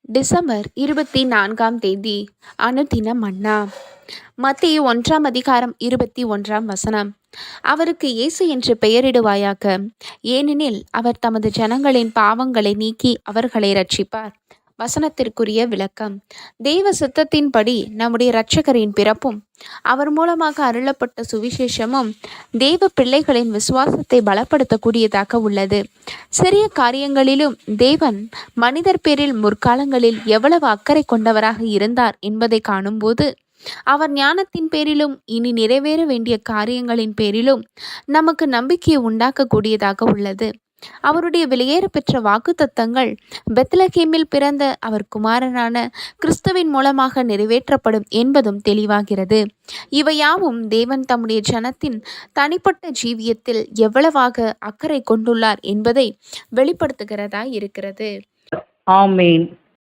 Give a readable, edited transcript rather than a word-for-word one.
December 24 அனுதின மன்னா. மத்தேயு 1:21. அவருக்கு இயேசு என்று பெயரிடுவாயாக, ஏனெனில் அவர் தமது ஜனங்களின் பாவங்களை நீக்கி அவர்களை இரட்சிப்பார். வசனத்திற்குரிய விளக்கம். தெய்வ சித்தத்தின்படி நம்முடைய இரட்சகரின் பிறப்பும் அவர் மூலமாக அருளப்பட்ட சுவிசேஷமும் தெய்வ பிள்ளைகளின் விசுவாசத்தை பலப்படுத்தக்கூடியதாக உள்ளது. சிறிய காரியங்களிலும் தேவன் மனிதர் பேரில் முற்காலங்களில் எவ்வளவு அக்கறை கொண்டவராக இருந்தார் என்பதை காணும்போது, அவர் ஞானத்தின் பேரிலும் இனி நிறைவேற வேண்டிய காரியங்களின் பேரிலும் நமக்கு நம்பிக்கையை உண்டாக்கக்கூடியதாக உள்ளது. அவருடைய வெளியேற பெற்ற வாக்குத்தத்தங்கள் பெத்லகேமில் பிறந்த அவர் குமாரனான கிறிஸ்துவின் மூலமாக நிறைவேற்றப்படும் என்பதும் தெளிவாகிறது. இவையாவும் தேவன் தம்முடைய ஜனத்தின் தனிப்பட்ட ஜீவியத்தில் எவ்வளவாக அக்கறை கொண்டுள்ளார் என்பதை வெளிப்படுத்துகிறதா இருக்கிறது. ஆமேன்.